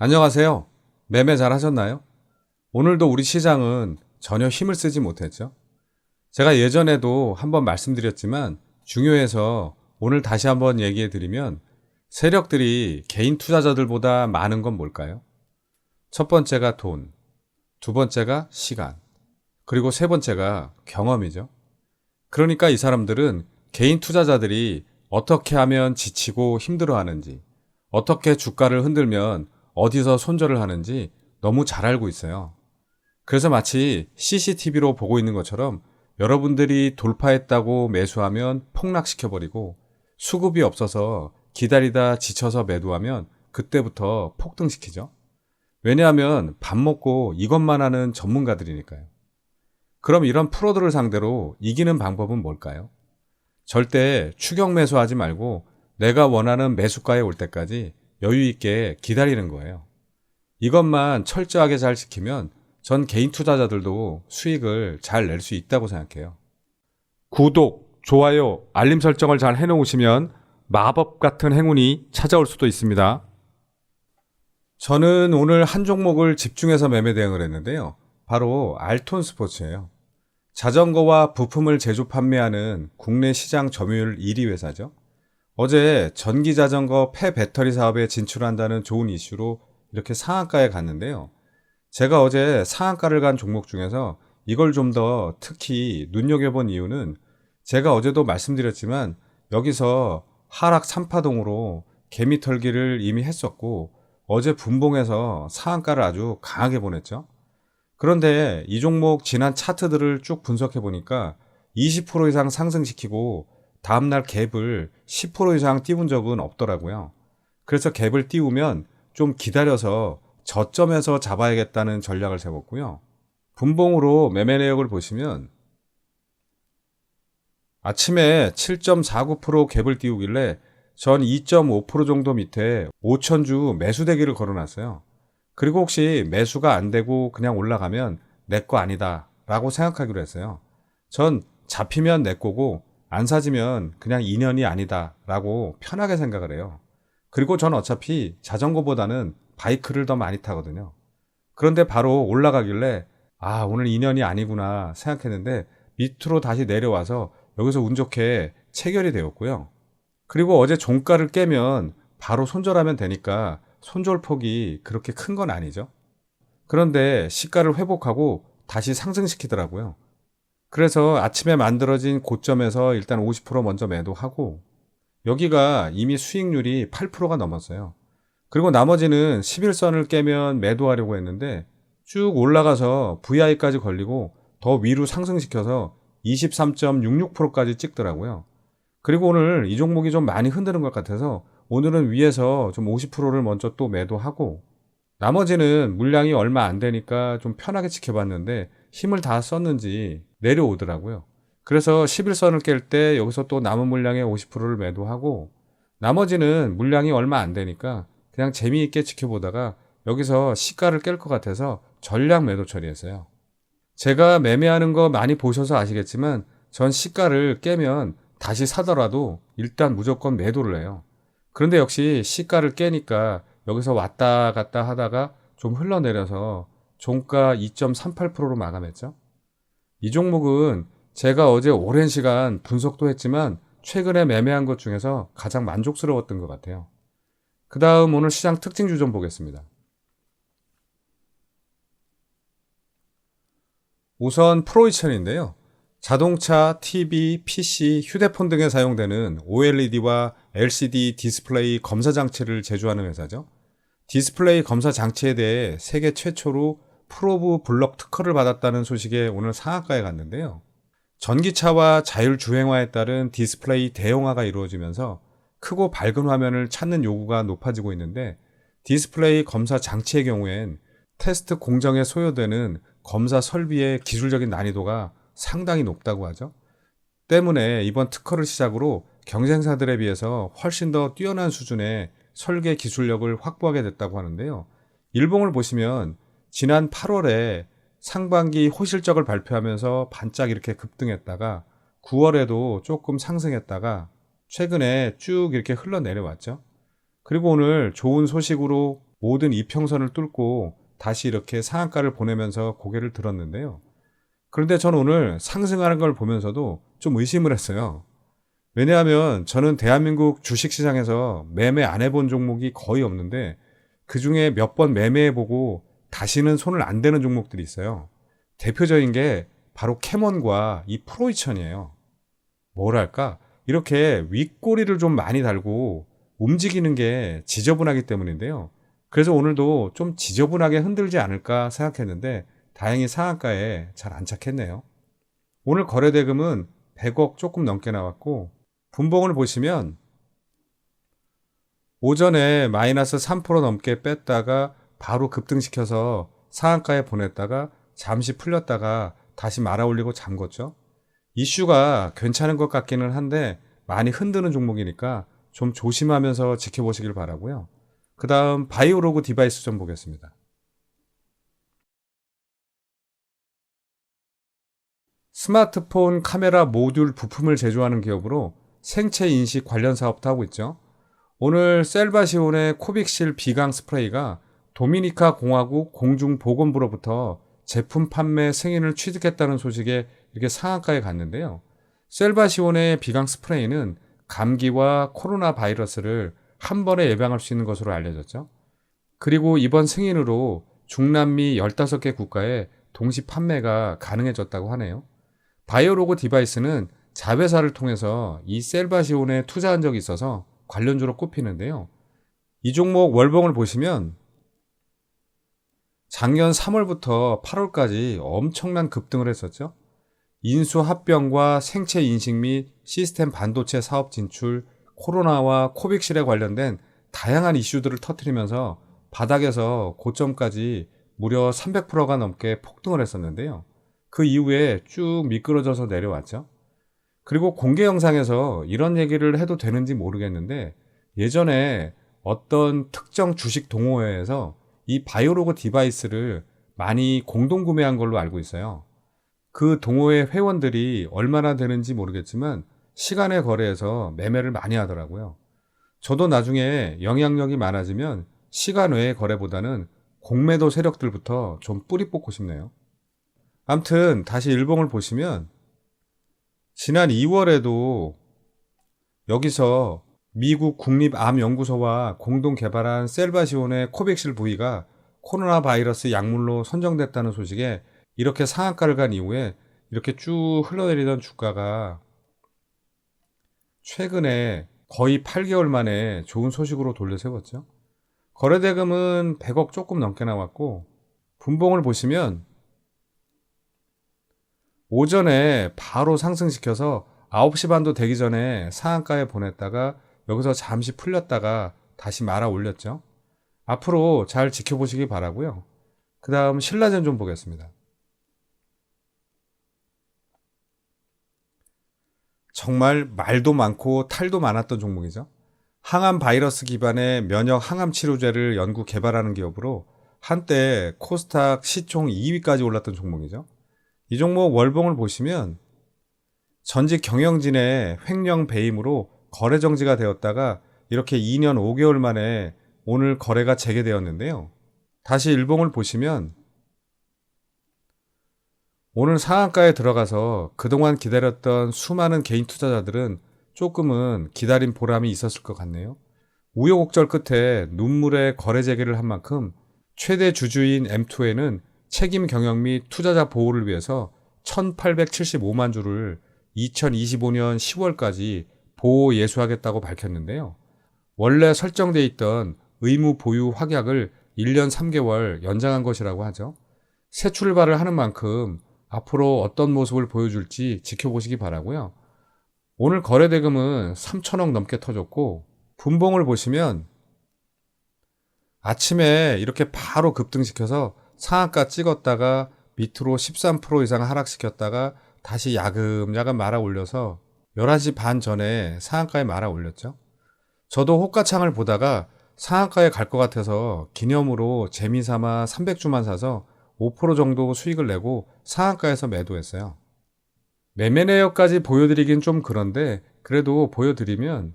안녕하세요. 매매 잘 하셨나요? 오늘도 우리 시장은 전혀 힘을 쓰지 못했죠. 제가 예전에도 한번 말씀드렸지만 중요해서 오늘 다시 한번 얘기해 드리면 세력들이 개인 투자자들보다 많은 건 뭘까요? 첫 번째가 돈, 두 번째가 시간, 그리고 세 번째가 경험이죠. 그러니까 이 사람들은 개인 투자자들이 어떻게 하면 지치고 힘들어하는지, 어떻게 주가를 흔들면 어디서 손절을 하는지 너무 잘 알고 있어요. 그래서 마치 CCTV로 보고 있는 것처럼 여러분들이 돌파했다고 매수하면 폭락시켜버리고 수급이 없어서 기다리다 지쳐서 매도하면 그때부터 폭등시키죠. 왜냐하면 밥 먹고 이것만 하는 전문가들이니까요. 그럼 이런 프로들을 상대로 이기는 방법은 뭘까요? 절대 추격 매수하지 말고 내가 원하는 매수가에 올 때까지 여유 있게 기다리는 거예요. 이것만 철저하게 잘 지키면 전 개인 투자자들도 수익을 잘 낼 수 있다고 생각해요. 구독, 좋아요, 알림 설정을 잘 해놓으시면 마법 같은 행운이 찾아올 수도 있습니다. 저는 오늘 한 종목을 집중해서 매매 대응을 했는데요. 바로 알톤 스포츠예요. 자전거와 부품을 제조 판매하는 국내 시장 점유율 1위 회사죠. 어제 전기자전거 폐배터리 사업에 진출한다는 좋은 이슈로 이렇게 상한가에 갔는데요. 제가 어제 상한가를 간 종목 중에서 이걸 좀 더 특히 눈여겨본 이유는 제가 어제도 말씀드렸지만 여기서 하락 3파동으로 개미털기를 이미 했었고 어제 분봉해서 상한가를 아주 강하게 보냈죠. 그런데 이 종목 지난 차트들을 쭉 분석해 보니까 20% 이상 상승시키고 다음날 갭을 10% 이상 띄운 적은 없더라고요. 그래서 갭을 띄우면 좀 기다려서 저점에서 잡아야겠다는 전략을 세웠고요. 분봉으로 매매 내역을 보시면 아침에 7.49% 갭을 띄우길래 전 2.5% 정도 밑에 5천주 매수대기를 걸어놨어요. 그리고 혹시 매수가 안 되고 그냥 올라가면 내 거 아니다 라고 생각하기로 했어요. 전 잡히면 내 거고 안 사지면 그냥 인연이 아니다 라고 편하게 생각을 해요. 그리고 전 어차피 자전거보다는 바이크를 더 많이 타거든요. 그런데 바로 올라가길래 오늘 인연이 아니구나 생각했는데 밑으로 다시 내려와서 여기서 운 좋게 체결이 되었고요. 그리고 어제 종가를 깨면 바로 손절하면 되니까 손절폭이 그렇게 큰 건 아니죠. 그런데 시가를 회복하고 다시 상승시키더라고요. 그래서 아침에 만들어진 고점에서 일단 50% 먼저 매도하고 여기가 이미 수익률이 8%가 넘었어요. 그리고 나머지는 11선을 깨면 매도하려고 했는데 쭉 올라가서 VI까지 걸리고 더 위로 상승시켜서 23.66%까지 찍더라고요. 그리고 오늘 이 종목이 좀 많이 흔드는 것 같아서 오늘은 위에서 좀 50%를 먼저 또 매도하고 나머지는 물량이 얼마 안 되니까 좀 편하게 지켜봤는데 힘을 다 썼는지 내려오더라고요. 그래서 11선을 깰 때 여기서 또 남은 물량의 50%를 매도하고 나머지는 물량이 얼마 안 되니까 그냥 재미있게 지켜보다가 여기서 시가를 깰 것 같아서 전량 매도 처리했어요. 제가 매매하는 거 많이 보셔서 아시겠지만 전 시가를 깨면 다시 사더라도 일단 무조건 매도를 해요. 그런데 역시 시가를 깨니까 여기서 왔다 갔다 하다가 좀 흘러내려서 종가 2.38%로 마감했죠. 이 종목은 제가 어제 오랜 시간 분석도 했지만 최근에 매매한 것 중에서 가장 만족스러웠던 것 같아요. 그 다음 오늘 시장 특징주 좀 보겠습니다. 우선 프로이천인데요. 자동차, TV, PC, 휴대폰 등에 사용되는 OLED와 LCD 디스플레이 검사 장치를 제조하는 회사죠. 디스플레이 검사 장치에 대해 세계 최초로 프로브 블럭 특허를 받았다는 소식에 오늘 상한가에 갔는데요. 전기차와 자율주행화에 따른 디스플레이 대형화가 이루어지면서 크고 밝은 화면을 찾는 요구가 높아지고 있는데 디스플레이 검사 장치의 경우엔 테스트 공정에 소요되는 검사 설비의 기술적인 난이도가 상당히 높다고 하죠. 때문에 이번 특허를 시작으로 경쟁사들에 비해서 훨씬 더 뛰어난 수준의 설계 기술력을 확보하게 됐다고 하는데요. 일봉을 보시면 지난 8월에 상반기 호실적을 발표하면서 반짝 이렇게 급등했다가 9월에도 조금 상승했다가 최근에 쭉 이렇게 흘러내려왔죠. 그리고 오늘 좋은 소식으로 모든 이평선을 뚫고 다시 이렇게 상한가를 보내면서 고개를 들었는데요. 그런데 전 오늘 상승하는 걸 보면서도 좀 의심을 했어요. 왜냐하면 저는 대한민국 주식시장에서 매매 안 해본 종목이 거의 없는데 그중에 몇 번 매매해보고 다시는 손을 안 대는 종목들이 있어요. 대표적인 게 바로 캐몬과 이 프로이천이에요. 뭐랄까 이렇게 윗꼬리를 좀 많이 달고 움직이는 게 지저분하기 때문인데요. 그래서 오늘도 좀 지저분하게 흔들지 않을까 생각했는데 다행히 상한가에 잘 안착했네요. 오늘 거래대금은 100억 조금 넘게 나왔고 분봉을 보시면 오전에 마이너스 3% 넘게 뺐다가 바로 급등시켜서 상한가에 보냈다가 잠시 풀렸다가 다시 말아 올리고 잠궜죠. 이슈가 괜찮은 것 같기는 한데 많이 흔드는 종목이니까 좀 조심하면서 지켜보시길 바라고요. 그 다음 바이오로그 디바이스 좀 보겠습니다. 스마트폰 카메라 모듈 부품을 제조하는 기업으로 생체 인식 관련 사업도 하고 있죠. 오늘 셀바시온의 코빅실 비강 스프레이가 도미니카 공화국 공중보건부로부터 제품 판매 승인을 취득했다는 소식에 이렇게 상한가에 갔는데요. 셀바시온의 비강 스프레이는 감기와 코로나 바이러스를 한 번에 예방할 수 있는 것으로 알려졌죠. 그리고 이번 승인으로 중남미 15개 국가에 동시 판매가 가능해졌다고 하네요. 바이오로그 디바이스는 자회사를 통해서 이 셀바시온에 투자한 적이 있어서 관련주로 꼽히는데요. 이 종목 월봉을 보시면 작년 3월부터 8월까지 엄청난 급등을 했었죠. 인수 합병과 생체 인식 및 시스템 반도체 사업 진출, 코로나와 코빅실에 관련된 다양한 이슈들을 터뜨리면서 바닥에서 고점까지 무려 300%가 넘게 폭등을 했었는데요. 그 이후에 쭉 미끄러져서 내려왔죠. 그리고 공개 영상에서 이런 얘기를 해도 되는지 모르겠는데 예전에 어떤 특정 주식 동호회에서 이 바이오로그 디바이스를 많이 공동 구매한 걸로 알고 있어요. 그 동호회 회원들이 얼마나 되는지 모르겠지만 시간의 거래에서 매매를 많이 하더라고요. 저도 나중에 영향력이 많아지면 시간 외의 거래보다는 공매도 세력들부터 좀 뿌리 뽑고 싶네요. 암튼 다시 일봉을 보시면 지난 2월에도 여기서 미국 국립암연구소와 공동 개발한 셀바시온의 코백실 부위가 코로나 바이러스 약물로 선정됐다는 소식에 이렇게 상한가를 간 이후에 이렇게 쭉 흘러내리던 주가가 최근에 거의 8개월 만에 좋은 소식으로 돌려세웠죠. 거래대금은 100억 조금 넘게 나왔고 분봉을 보시면 오전에 바로 상승시켜서 9시 반도 되기 전에 상한가에 보냈다가 여기서 잠시 풀렸다가 다시 말아 올렸죠. 앞으로 잘 지켜보시기 바라고요. 그 다음 신라젠 좀 보겠습니다. 정말 말도 많고 탈도 많았던 종목이죠. 항암 바이러스 기반의 면역 항암 치료제를 연구 개발하는 기업으로 한때 코스닥 시총 2위까지 올랐던 종목이죠. 이 종목 월봉을 보시면 전직 경영진의 횡령 배임으로 거래 정지가 되었다가 이렇게 2년 5개월 만에 오늘 거래가 재개되었는데요. 다시 일봉을 보시면 오늘 상한가에 들어가서 그동안 기다렸던 수많은 개인 투자자들은 조금은 기다린 보람이 있었을 것 같네요. 우여곡절 끝에 눈물의 거래 재개를 한 만큼 최대 주주인 M2에는 책임 경영 및 투자자 보호를 위해서 1875만 주를 2025년 10월까지 보호 예수하겠다고 밝혔는데요. 원래 설정되어 있던 의무 보유 확약을 1년 3개월 연장한 것이라고 하죠. 새 출발을 하는 만큼 앞으로 어떤 모습을 보여줄지 지켜보시기 바라고요. 오늘 거래대금은 3천억 넘게 터졌고 분봉을 보시면 아침에 이렇게 바로 급등시켜서 상한가 찍었다가 밑으로 13% 이상 하락시켰다가 다시 야금야금 말아 올려서 11시 반 전에 상한가에 말아 올렸죠. 저도 호가창을 보다가 상한가에 갈 것 같아서 기념으로 재미삼아 300주만 사서 5% 정도 수익을 내고 상한가에서 매도했어요. 매매 내역까지 보여드리긴 좀 그런데 그래도 보여드리면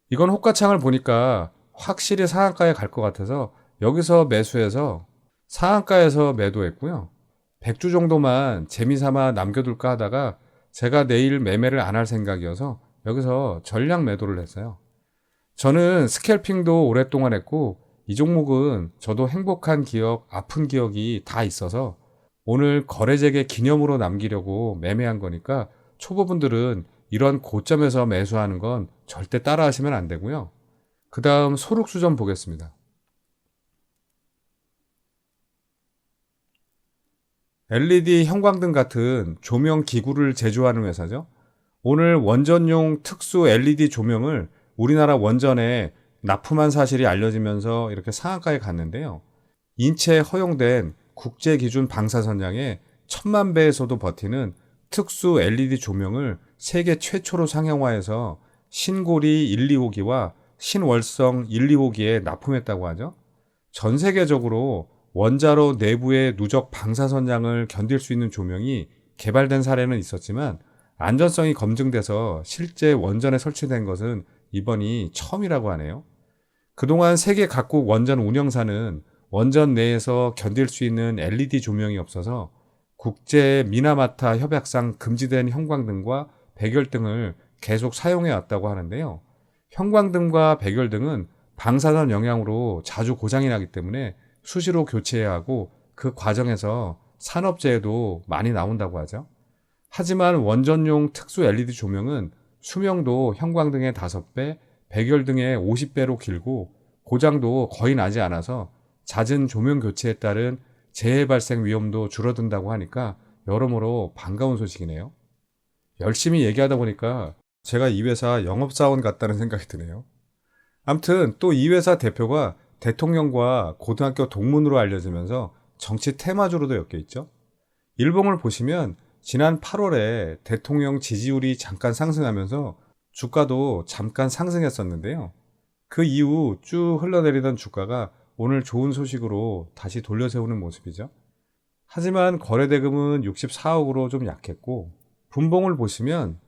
이건 호가창을 보니까 확실히 상한가에 갈 것 같아서 여기서 매수해서 상한가에서 매도했고요. 100주 정도만 재미삼아 남겨둘까 하다가 제가 내일 매매를 안 할 생각이어서 여기서 전량 매도를 했어요. 저는 스캘핑도 오랫동안 했고 이 종목은 저도 행복한 기억, 아픈 기억이 다 있어서 오늘 거래재개 기념으로 남기려고 매매한 거니까 초보분들은 이런 고점에서 매수하는 건 절대 따라 하시면 안 되고요. 그 다음 소륵수전 보겠습니다. LED 형광등 같은 조명 기구를 제조하는 회사죠. 오늘 원전용 특수 LED 조명을 우리나라 원전에 납품한 사실이 알려지면서 이렇게 상한가에 갔는데요. 인체에 허용된 국제기준 방사선량의 1000만 배에서도 버티는 특수 LED 조명을 세계 최초로 상용화해서 신고리 1, 2호기와 신월성 1, 2호기에 납품했다고 하죠. 전 세계적으로 원자로 내부의 누적 방사선량을 견딜 수 있는 조명이 개발된 사례는 있었지만 안전성이 검증돼서 실제 원전에 설치된 것은 이번이 처음이라고 하네요. 그동안 세계 각국 원전 운영사는 원전 내에서 견딜 수 있는 LED 조명이 없어서 국제 미나마타 협약상 금지된 형광등과 백열등을 계속 사용해 왔다고 하는데요. 형광등과 백열등은 방사선 영향으로 자주 고장이 나기 때문에 수시로 교체해야 하고 그 과정에서 산업재해도 많이 나온다고 하죠. 하지만 원전용 특수 LED 조명은 수명도 형광등의 5배, 백열등의 50배로 길고 고장도 거의 나지 않아서 잦은 조명 교체에 따른 재해 발생 위험도 줄어든다고 하니까 여러모로 반가운 소식이네요. 열심히 얘기하다 보니까 제가 이 회사 영업사원 같다는 생각이 드네요. 아무튼 또 이 회사 대표가 대통령과 고등학교 동문으로 알려지면서 정치 테마주로도 엮여 있죠. 일봉을 보시면 지난 8월에 대통령 지지율이 잠깐 상승하면서 주가도 잠깐 상승했었는데요. 그 이후 쭉 흘러내리던 주가가 오늘 좋은 소식으로 다시 돌려세우는 모습이죠. 하지만 거래대금은 64억으로 좀 약했고 분봉을 보시면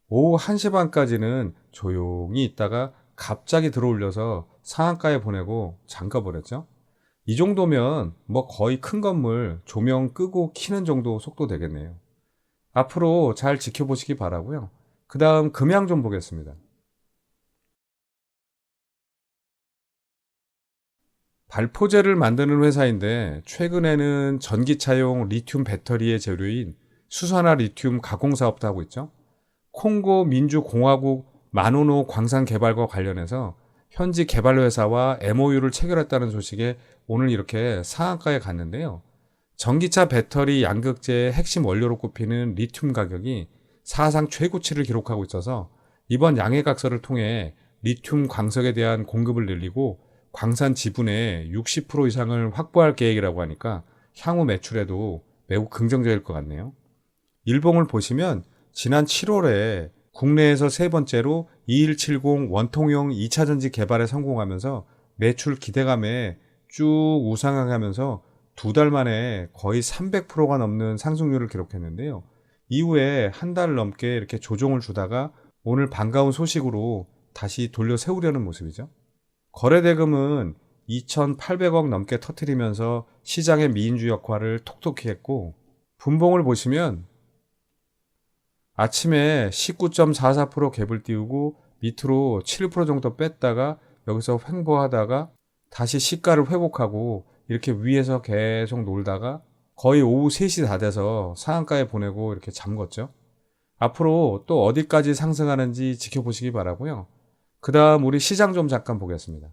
오후 1시 반까지는 조용히 있다가 갑자기 들어올려서 상한가에 보내고 잠가버렸죠. 이 정도면 뭐 거의 큰 건물 조명 끄고 켜는 정도 속도 되겠네요. 앞으로 잘 지켜보시기 바라고요. 그 다음 금양 좀 보겠습니다. 발포제를 만드는 회사인데 최근에는 전기차용 리튬 배터리의 재료인 수산화 리튬 가공 사업도 하고 있죠. 콩고 민주공화국 마노노 광산 개발과 관련해서 현지 개발 회사와 MOU를 체결했다는 소식에 오늘 이렇게 상한가에 갔는데요. 전기차 배터리 양극재의 핵심 원료로 꼽히는 리튬 가격이 사상 최고치를 기록하고 있어서 이번 양해각서를 통해 리튬 광석에 대한 공급을 늘리고 광산 지분의 60% 이상을 확보할 계획이라고 하니까 향후 매출에도 매우 긍정적일 것 같네요. 일봉을 보시면 지난 7월에 국내에서 세 번째로 2170 원통형 2차전지 개발에 성공하면서 매출 기대감에 쭉 우상향하면서 2달 만에 거의 300%가 넘는 상승률을 기록했는데요. 이후에 한 달 넘게 이렇게 조정을 주다가 오늘 반가운 소식으로 다시 돌려 세우려는 모습이죠. 거래대금은 2,800억 넘게 터뜨리면서 시장의 미인주 역할을 톡톡히 했고 분봉을 보시면 아침에 19.44% 갭을 띄우고 밑으로 7% 정도 뺐다가 여기서 횡보하다가 다시 시가를 회복하고 이렇게 위에서 계속 놀다가 거의 오후 3시 다 돼서 상한가에 보내고 이렇게 잠궜죠. 앞으로 또 어디까지 상승하는지 지켜보시기 바라고요. 그 다음 우리 시장 좀 잠깐 보겠습니다.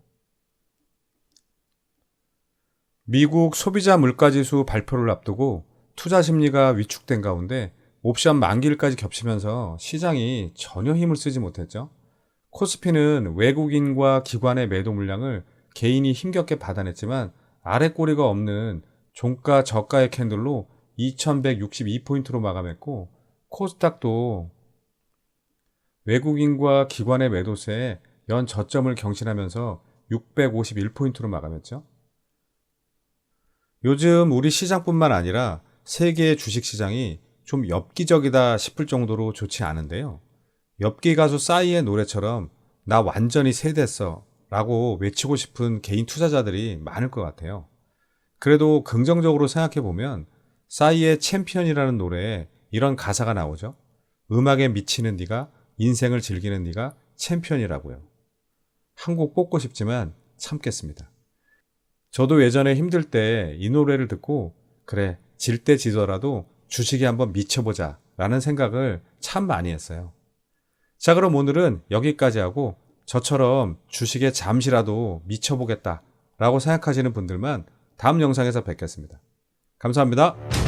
미국 소비자 물가지수 발표를 앞두고 투자 심리가 위축된 가운데 옵션 만기일까지 겹치면서 시장이 전혀 힘을 쓰지 못했죠. 코스피는 외국인과 기관의 매도 물량을 개인이 힘겹게 받아냈지만 아래 꼬리가 없는 종가 저가의 캔들로 2162포인트로 마감했고 코스닥도 외국인과 기관의 매도세에 연 저점을 경신하면서 651포인트로 마감했죠. 요즘 우리 시장뿐만 아니라 세계의 주식시장이 좀 엽기적이다 싶을 정도로 좋지 않은데요. 엽기 가수 싸이의 노래처럼 나 완전히 새 됐어 라고 외치고 싶은 개인 투자자들이 많을 것 같아요. 그래도 긍정적으로 생각해 보면 싸이의 챔피언이라는 노래에 이런 가사가 나오죠. 음악에 미치는 네가, 인생을 즐기는 네가 챔피언이라고요. 한 곡 뽑고 싶지만 참겠습니다. 저도 예전에 힘들 때 이 노래를 듣고 그래, 질 때 지더라도 주식에 한번 미쳐보자 라는 생각을 참 많이 했어요. 자, 그럼 오늘은 여기까지 하고 저처럼 주식에 잠시라도 미쳐보겠다 라고 생각하시는 분들만 다음 영상에서 뵙겠습니다. 감사합니다.